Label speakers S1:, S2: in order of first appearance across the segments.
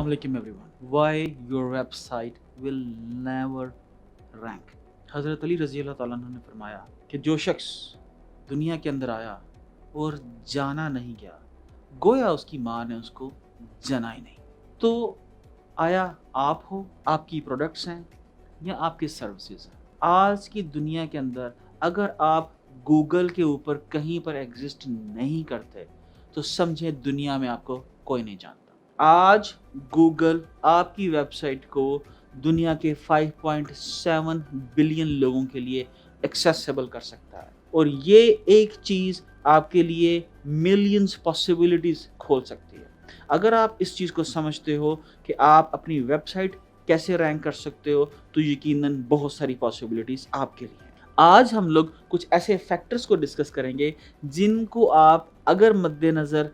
S1: Assalamu alaikum everyone. Why your website will never rank. हज़रत अली रज़ी अल्लाह ताला अन्हु ने फरमाया कि जो शख्स दुनिया के अंदर आया और जाना नहीं गया, गोया उसकी माँ ने उसको जना ही नहीं। तो आया आप हो, आपकी प्रोडक्ट्स हैं या आपकी सर्विसेज हैं। आज की दुनिया के अंदर अगर आप गूगल के ऊपर कहीं पर एग्जिस्ट नहीं करते तो समझे दुनिया में आपको कोई नहीं जानता। आज गूगल आपकी वेबसाइट को दुनिया के 5.7 बिलियन लोगों के लिए एक्सेसिबल कर सकता है और ये एक चीज़ आपके लिए मिलियंस पॉसिबिलिटीज़ खोल सकती है। अगर आप इस चीज़ को समझते हो कि आप अपनी वेबसाइट कैसे रैंक कर सकते हो तो यकीनन बहुत सारी पॉसिबिलिटीज़ आपके लिए हैं। आज हम लोग कुछ ऐसे फैक्टर्स को डिस्कस करेंगे जिनको आप अगर मद्देनज़र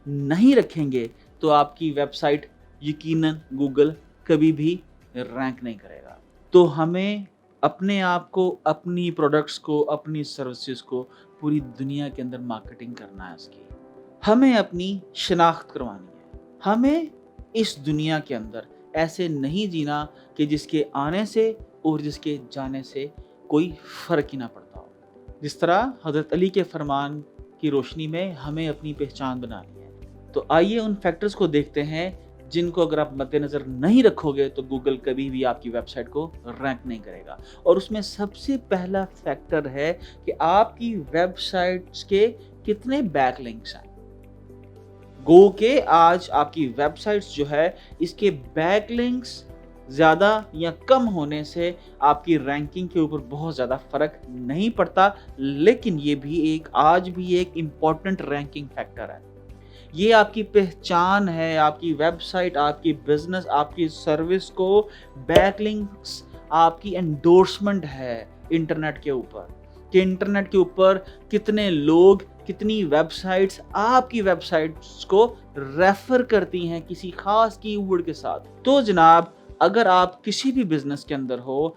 S1: नहीं रखेंगे तो आपकी वेबसाइट यकीनन गूगल कभी भी रैंक नहीं करेगा। तो हमें अपने आप को, अपनी प्रोडक्ट्स को, अपनी सर्विसेज को पूरी दुनिया के अंदर मार्केटिंग करना है उसकी। हमें अपनी शनाख्त करवानी है। हमें इस दुनिया के अंदर ऐसे नहीं जीना कि जिसके आने से और जिसके जाने से कोई फ़र्क ही ना पड़ता हो। जिस तरह हज़रत अली के फरमान की रोशनी में हमें अपनी पहचान बनानी है। तो आइए उन फैक्टर्स को देखते हैं जिनको अगर आप मद्देनज़र नहीं रखोगे तो गूगल कभी भी आपकी वेबसाइट को रैंक नहीं करेगा। और उसमें सबसे पहला फैक्टर है कि आपकी वेबसाइट्स के कितने बैकलिंक्स हैं। गो के आज आपकी वेबसाइट्स जो है इसके बैकलिंक्स ज़्यादा या कम होने से आपकी रैंकिंग के ऊपर बहुत ज़्यादा फ़र्क नहीं पड़ता, लेकिन ये भी आज भी एक इम्पॉर्टेंट रैंकिंग फैक्टर है। ये आपकी पहचान है, आपकी वेबसाइट, आपकी बिजनेस, आपकी सर्विस को बैकलिंक्स आपकी एंडोर्समेंट है इंटरनेट के ऊपर कि इंटरनेट के ऊपर कितने लोग, कितनी वेबसाइट्स आपकी वेबसाइट्स को रेफर करती हैं किसी खास कीवर्ड के साथ। तो जनाब, अगर आप किसी भी बिजनेस के अंदर हो,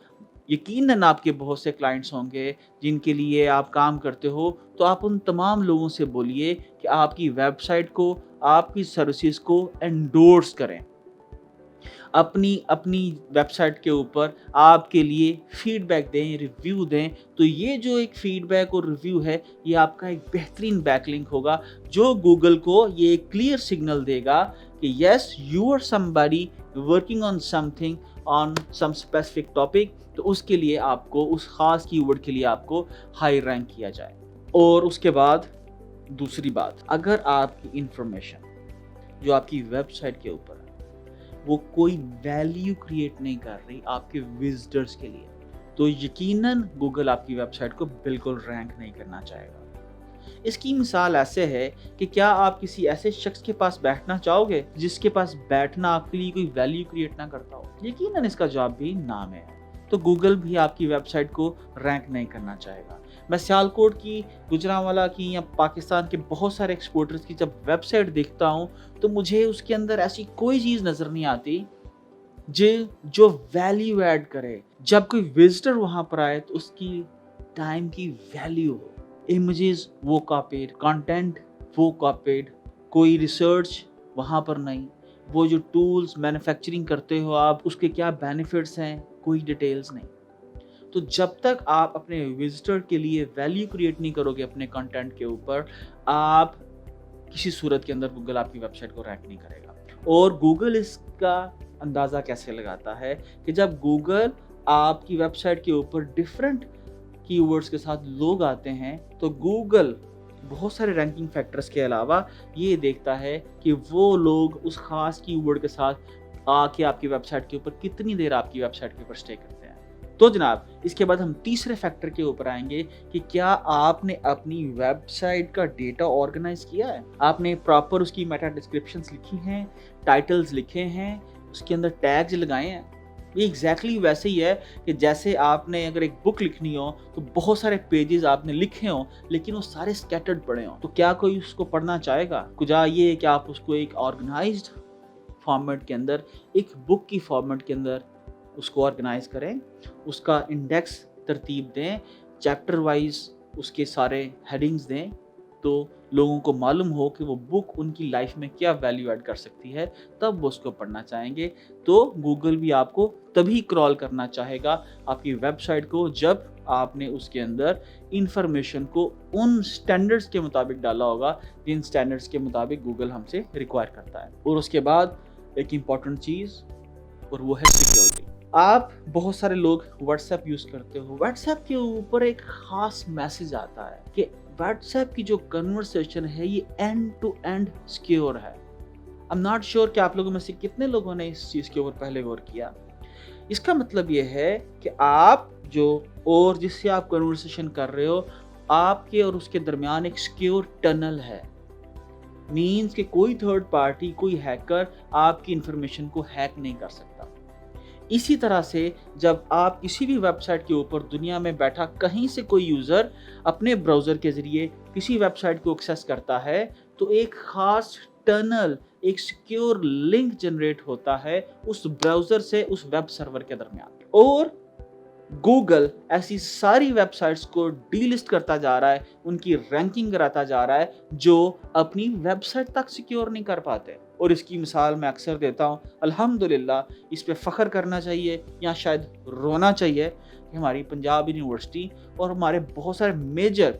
S1: यकीनन आपके बहुत से क्लाइंट्स होंगे जिनके लिए आप काम करते हो, तो आप उन तमाम लोगों से बोलिए कि आपकी वेबसाइट को, आपकी सर्विसेज को एंडोर्स करें। अपनी अपनी वेबसाइट के ऊपर आपके लिए फीडबैक दें, रिव्यू दें। तो ये जो एक फीडबैक और रिव्यू है, ये आपका एक बेहतरीन बैकलिंक होगा जो गूगल को ये एक क्लियर सिग्नल देगा कि yes, you are somebody working on something on some specific topic. तो उसके लिए आपको, उस खास कीवर्ड के लिए आपको हाई रैंक किया जाए। और उसके बाद दूसरी बात, अगर आपकी इंफॉर्मेशन जो आपकी वेबसाइट के ऊपर वो कोई वैल्यू क्रिएट नहीं कर रही आपके विजिटर्स के लिए, तो यकीनन गूगल आपकी वेबसाइट को बिल्कुल रैंक नहीं करना चाहेगा। इसकी मिसाल ऐसे है कि क्या आप किसी ऐसे शख्स के पास बैठना चाहोगे जिसके पास बैठना आपके लिए कोई वैल्यू क्रिएट ना करता हो? यकीनन इसका जवाब भी ना में है। तो गूगल भी आपकी वेबसाइट को रैंक नहीं करना चाहेगा। मैं सियालकोट की, गुजरांवाला की या पाकिस्तान के बहुत सारे एक्सपोर्टर्स की जब वेबसाइट देखता हूँ तो मुझे उसके अंदर ऐसी कोई चीज़ नज़र नहीं आती जो वैल्यू ऐड करे। जब कोई विजिटर वहाँ पर आए तो उसकी टाइम की वैल्यू हो। इमेजेस वो कॉपीड, कंटेंट वो कॉपीड, कोई रिसर्च वहाँ पर नहीं। वो जो टूल्स मैन्युफैक्चरिंग करते हो आप, उसके क्या बेनिफिट्स हैं, कोई डिटेल्स नहीं। तो जब तक आप अपने विजिटर के लिए वैल्यू क्रिएट नहीं करोगे अपने कंटेंट के ऊपर, आप किसी सूरत के अंदर गूगल आपकी वेबसाइट को रैंक नहीं करेगा। और गूगल इसका अंदाज़ा कैसे लगाता है कि जब गूगल आपकी वेबसाइट के ऊपर डिफरेंट कीवर्ड्स के साथ लोग आते हैं तो गूगल बहुत सारे रैंकिंग फैक्टर्स के अलावा ये देखता है कि वो लोग उस खास कीवर्ड के साथ आके आपकी वेबसाइट के ऊपर कितनी देर आपकी वेबसाइट के ऊपर स्टे करते हैं। तो जनाब, इसके बाद हम तीसरे फैक्टर के ऊपर आएंगे कि क्या आपने अपनी वेबसाइट का डेटा ऑर्गेनाइज किया है? आपने प्रॉपर उसकी मेटा डिस्क्रिप्शंस लिखी हैं, टाइटल्स लिखे हैं, उसके अंदर टैग्स लगाए हैं। ये एग्जैक्टली वैसे ही है कि जैसे आपने अगर एक बुक लिखनी हो तो बहुत सारे पेजेस आपने लिखे हों लेकिन वो सारे स्कैटर्ड पड़े हों, तो क्या कोई उसको पढ़ना चाहेगा? कुछ ये है कि आप उसको एक ऑर्गेनाइज्ड फॉर्मेट के अंदर, एक बुक की फॉर्मेट के अंदर उसको ऑर्गेनाइज करें, उसका इंडेक्स तरतीब दें, चैप्टर वाइज उसके सारे हेडिंग्स दें, तो लोगों को मालूम हो कि वो बुक उनकी लाइफ में क्या वैल्यू ऐड कर सकती है, तब वो उसको पढ़ना चाहेंगे। तो गूगल भी आपको तभी क्रॉल करना चाहेगा आपकी वेबसाइट को, जब आपने उसके अंदर इंफॉर्मेशन को उन स्टैंडर्ड्स के मुताबिक डाला होगा जिन स्टैंडर्ड्स के मुताबिक गूगल हमसे रिक्वायर करता है। और उसके बाद एक इम्पॉर्टेंट चीज़, और वो है सिक्योरिटी। आप बहुत सारे लोग व्हाट्सएप यूज़ करते हो, व्हाट्सएप के ऊपर एक ख़ास मैसेज आता है कि व्हाट्सएप की जो कन्वर्सेशन है ये एंड टू एंड सिक्योर है। आई एम नॉट श्योर कि आप लोगों में से कितने लोगों ने इस चीज़ के ऊपर पहले गौर किया। इसका मतलब ये है कि आप जो और जिससे आप कन्वर्सेशन कर रहे हो, आपके और उसके दरमियान एक सिक्योर टनल है। मीन्स कि कोई थर्ड पार्टी, कोई हैकर आपकी इंफॉर्मेशन को हैक नहीं कर सकता। इसी तरह से जब आप किसी भी वेबसाइट के ऊपर दुनिया में बैठा कहीं से कोई यूज़र अपने ब्राउज़र के ज़रिए किसी वेबसाइट को एक्सेस करता है, तो एक ख़ास टनल, एक सिक्योर लिंक जनरेट होता है उस ब्राउज़र से उस वेब सर्वर के दरमियान। और गूगल ऐसी सारी वेबसाइट्स को डीलिस्ट करता जा रहा है, उनकी रैंकिंग कराता जा रहा है जो अपनी वेबसाइट तक सिक्योर नहीं कर पाते। और इसकी मिसाल मैं अक्सर देता हूँ, अल्हम्दुलिल्लाह इस पे फ़ख्र करना चाहिए या शायद रोना चाहिए कि हमारी पंजाब यूनिवर्सिटी और हमारे बहुत सारे मेजर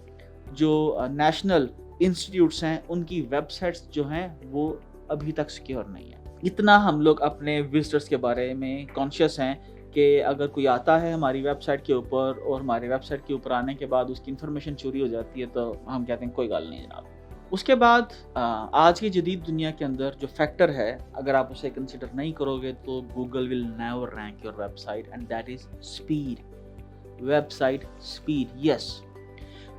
S1: जो नेशनल इंस्टीट्यूट्स हैं, उनकी वेबसाइट्स जो हैं वो अभी तक सिक्योर नहीं है। इतना हम लोग अपने विजिटर्स के बारे में कॉन्शियस हैं कि अगर कोई आता है हमारी वेबसाइट के ऊपर और हमारी वेबसाइट के ऊपर आने के बाद उसकी इन्फॉर्मेशन चोरी हो जाती है, तो हम कहते हैं कोई गल नहीं जनाब। उसके बाद आज की जदीद दुनिया के अंदर जो फैक्टर है, अगर आप उसे कंसिडर नहीं करोगे तो Google will never rank your website, and that is speed. Website speed, yes,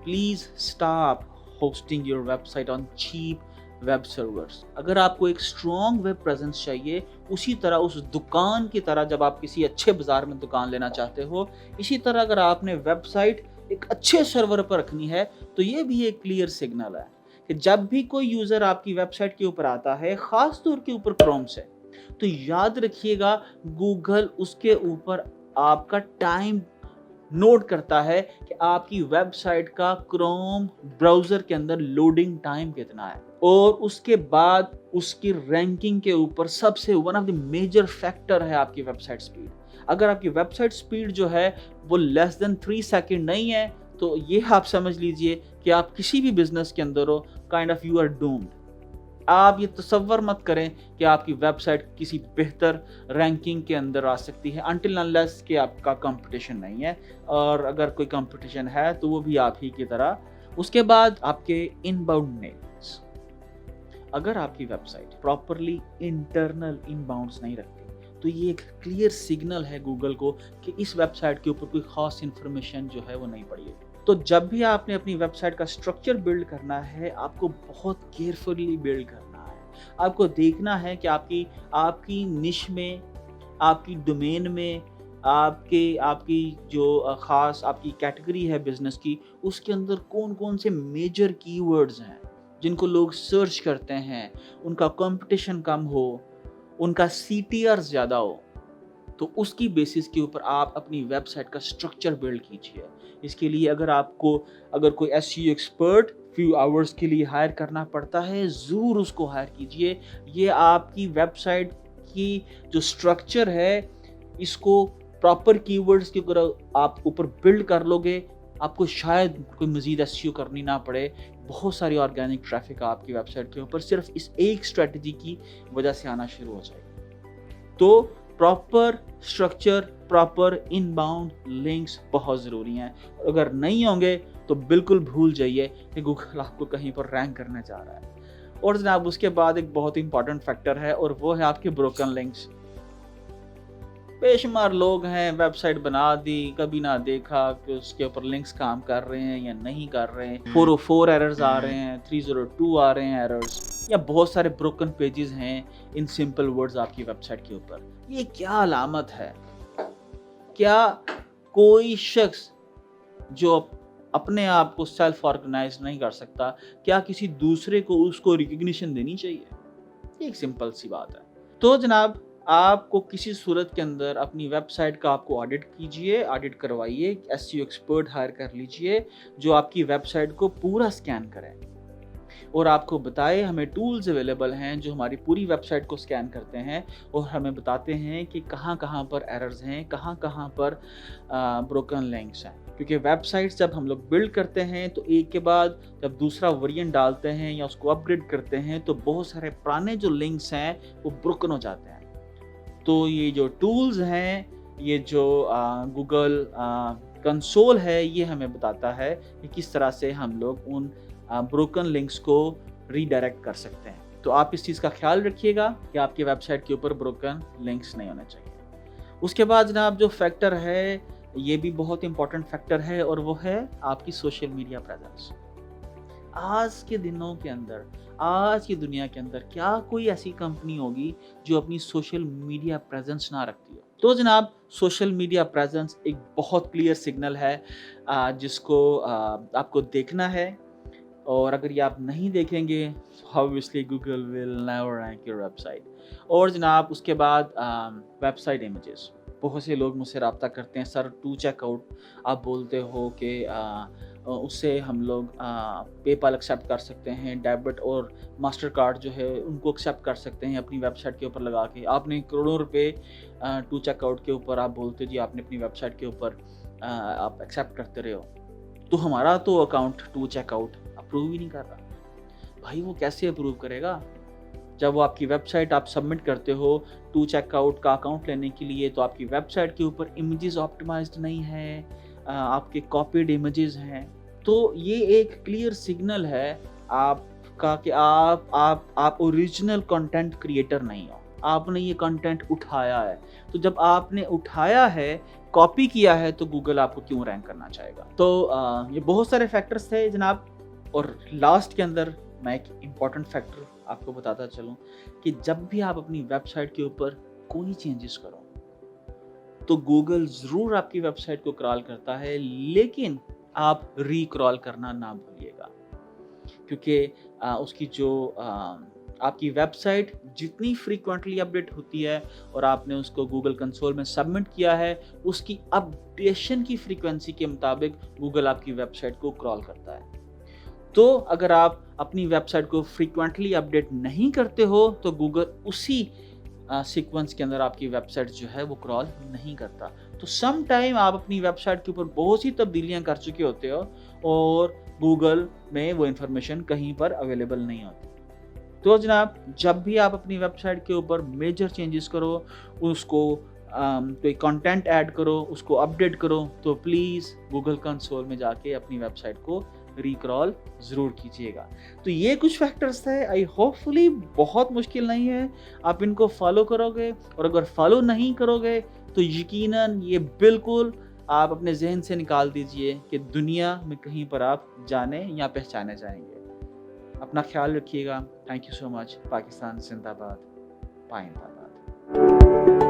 S1: please stop hosting your website on cheap web servers. अगर आपको एक स्ट्रॉन्ग वेब प्रेजेंस चाहिए, उसी तरह उस दुकान की तरह, जब आप किसी अच्छे बाजार में दुकान लेना चाहते हो, इसी तरह अगर आपने वेबसाइट एक अच्छे सर्वर पर रखनी है, तो ये भी एक क्लियर सिग्नल है कि जब भी कोई यूज़र आपकी वेबसाइट के ऊपर आता है, ख़ास तौर के ऊपर क्रोम से, तो याद रखिएगा गूगल उसके ऊपर आपका टाइम नोट करता है कि आपकी वेबसाइट का क्रोम ब्राउज़र के अंदर लोडिंग टाइम कितना है। और उसके बाद उसकी रैंकिंग के ऊपर सबसे one of the major factor है आपकी वेबसाइट स्पीड। अगर आपकी वेबसाइट स्पीड जो है वो लेस देन 3 सेकंड नहीं है, तो ये आप समझ लीजिए कि आप किसी भी बिजनेस के अंदर हो, kind of you are doomed. आप ये तसव्वुर मत करें कि आपकी वेबसाइट किसी बेहतर रैंकिंग के अंदर आ सकती है अनटिल अनलेस कि आपका कंपटीशन नहीं है, और अगर कोई कंपटीशन है तो वो भी आप ही की तरह। उसके बाद आपके इनबाउंड मेल्स, अगर आपकी वेबसाइट प्रॉपरली इंटरनल इनबाउंड्स नहीं रखती, तो ये एक क्लियर सिग्नल है गूगल को कि इस वेबसाइट के ऊपर कोई खास इंफॉर्मेशन जो है वो नहीं पड़ी है। तो जब भी आपने अपनी वेबसाइट का स्ट्रक्चर बिल्ड करना है, आपको बहुत केयरफुली बिल्ड करना है। आपको देखना है कि आपकी निश में, आपकी डोमेन में, आपकी जो ख़ास आपकी कैटेगरी है बिजनेस की, उसके अंदर कौन कौन से मेजर कीवर्ड्स हैं जिनको लोग सर्च करते हैं, उनका कंपटीशन कम हो, उनका CTR ज़्यादा हो। तो उसकी बेसिस के ऊपर आप अपनी वेबसाइट का स्ट्रक्चर बिल्ड कीजिए। इसके लिए अगर कोई SEO एक्सपर्ट फ्यू आवर्स के लिए हायर करना पड़ता है, ज़रूर उसको हायर कीजिए। ये आपकी वेबसाइट की जो स्ट्रक्चर है, इसको प्रॉपर कीवर्ड्स के ऊपर आप ऊपर बिल्ड कर लोगे, आपको शायद कोई मज़ीद SEO करनी ना पड़े। बहुत सारी ऑर्गेनिक ट्रैफिक आपकी वेबसाइट के ऊपर सिर्फ इस एक स्ट्रेटजी की वजह से आना शुरू हो जाएगी। तो proper structure, proper inbound links बहुत ज़रूरी हैं। अगर नहीं होंगे तो बिल्कुल भूल जाइए कि गूगल आपको कहीं पर रैंक करने जा रहा है। और जनाब उसके बाद एक बहुत इंपॉर्टेंट फैक्टर है, और वो है आपके ब्रोकन लिंक्स। बेशुमार लोग हैं, वेबसाइट बना दी, कभी ना देखा कि उसके ऊपर लिंक्स काम कर रहे हैं या नहीं कर रहे हैं। 404 एरर्स आ रहे हैं, 302 आ रहे हैं एरर्स, या बहुत सारे ब्रोकन पेजेस हैं इन सिंपल वर्ड्स आपकी वेबसाइट के ऊपर। ये क्या अलामत है? क्या कोई शख्स जो अपने आप को सेल्फ ऑर्गेनाइज नहीं कर सकता, क्या किसी दूसरे को उसको रिकग्निशन देनी चाहिए? एक सिंपल सी बात है। तो जनाब आपको किसी सूरत के अंदर अपनी वेबसाइट का आपको ऑडिट कीजिए, ऑडिट करवाइए, SEO एक्सपर्ट हायर कर लीजिए जो आपकी वेबसाइट को पूरा स्कैन करे। और आपको बताए हमें टूल्स अवेलेबल हैं जो हमारी पूरी वेबसाइट को स्कैन करते हैं और हमें बताते हैं कि कहाँ-कहाँ पर एरर्स हैं, कहाँ-कहाँ पर ब्रोकन लिंक्स हैं। क्योंकि वेबसाइट्स जब हम लोग बिल्ड करते हैं तो एक के बाद जब दूसरा वेरिएंट डालते हैं या उसको अपग्रेड करते हैं तो बहुत सारे पुराने जो लिंक्स हैं वो ब्रोकन हो जाते हैं। तो ये जो टूल्स हैं, ये जो गूगल कंसोल है, ये हमें बताता है कि किस तरह से हम लोग उन ब्रोकन लिंक्स को रीडायरेक्ट कर सकते हैं। तो आप इस चीज़ का ख्याल रखिएगा कि आपकी वेबसाइट के ऊपर ब्रोकन लिंक्स नहीं होने चाहिए। उसके बाद जनाब जो फैक्टर है, ये भी बहुत इंपॉर्टेंट फैक्टर है और वो है आपकी सोशल मीडिया प्रेजेंस। आज के दिनों के अंदर, आज की दुनिया के अंदर क्या कोई ऐसी कंपनी होगी जो अपनी सोशल मीडिया प्रेजेंस ना रखती हो? तो जनाब सोशल मीडिया प्रेजेंस एक बहुत क्लियर सिग्नल है जिसको आपको देखना है और अगर ये आप नहीं देखेंगे obviously Google will never rank your website. और जनाब उसके बाद वेबसाइट इमेजेस, बहुत से लोग मुझसे रब्ता करते हैं, सर टू चेकआउट आप बोलते हो कि उससे हम लोग पेपाल एक्सेप्ट कर सकते हैं, डेबिट और मास्टर कार्ड जो है उनको एक्सेप्ट कर सकते हैं अपनी वेबसाइट के ऊपर लगा के। आपने करोड़ों रुपए टू चेकआउट के ऊपर आप बोलते हो जी आपने अपनी वेबसाइट के ऊपर आप एक्सेप्ट करते रहे हो, तो हमारा तो अकाउंट टू चेकआउट अप्रूव ही नहीं कर रहा। भाई वो कैसे अप्रूव करेगा जब वो आपकी वेबसाइट आप सबमिट करते हो टू चेकआउट का अकाउंट लेने के लिए, तो आपकी वेबसाइट के ऊपर इमेजेस ऑप्टिमाइज्ड नहीं है, आपके कॉपीड इमेजेस हैं। तो ये एक क्लियर सिग्नल है आपका कि आप ओरिजिनल कंटेंट क्रिएटर नहीं हो, आपने ये कंटेंट उठाया है। तो जब आपने उठाया है, कॉपी किया है, तो गूगल आपको क्यों रैंक करना चाहेगा? तो ये बहुत सारे फैक्टर्स थे जनाब। और लास्ट के अंदर मैं एक इम्पॉर्टेंट फैक्टर आपको बताता चलूं कि जब भी आप अपनी वेबसाइट के ऊपर कोई चेंजेस करो तो गूगल ज़रूर आपकी वेबसाइट को क्रॉल करता है, लेकिन आप रीक्रॉल करना ना भूलिएगा। क्योंकि उसकी जो आपकी वेबसाइट जितनी फ्रीक्वेंटली अपडेट होती है और आपने उसको गूगल कंसोल में सबमिट किया है, उसकी अपडेशन की फ्रीक्वेंसी के मुताबिक गूगल आपकी वेबसाइट को क्रॉल करता है। तो अगर आप अपनी वेबसाइट को फ्रीक्वेंटली अपडेट नहीं करते हो तो गूगल उसी सीक्वेंस के अंदर आपकी वेबसाइट जो है वो क्रॉल नहीं करता। तो सम टाइम आप अपनी वेबसाइट के ऊपर बहुत सी तब्दीलियां कर चुके होते हो और गूगल में वो इन्फॉर्मेशन कहीं पर अवेलेबल नहीं होती। तो जनाब जब भी आप अपनी वेबसाइट के ऊपर मेजर चेंजेस करो, उसको कोई कंटेंट ऐड करो, उसको अपडेट करो, तो प्लीज़ गूगल कंसोल में जाके अपनी वेबसाइट को रिक्रॉल ज़रूर कीजिएगा। तो ये कुछ फैक्टर्स थे, आई होपफुली बहुत मुश्किल नहीं है, आप इनको फॉलो करोगे और अगर फॉलो नहीं करोगे तो यकीनन ये बिल्कुल आप अपने जहन से निकाल दीजिए कि दुनिया में कहीं पर आप जाने या पहचाने जाएंगे। अपना ख्याल रखिएगा। Thank you so much. Pakistan जिंदाबाद, पाइंदाबाद।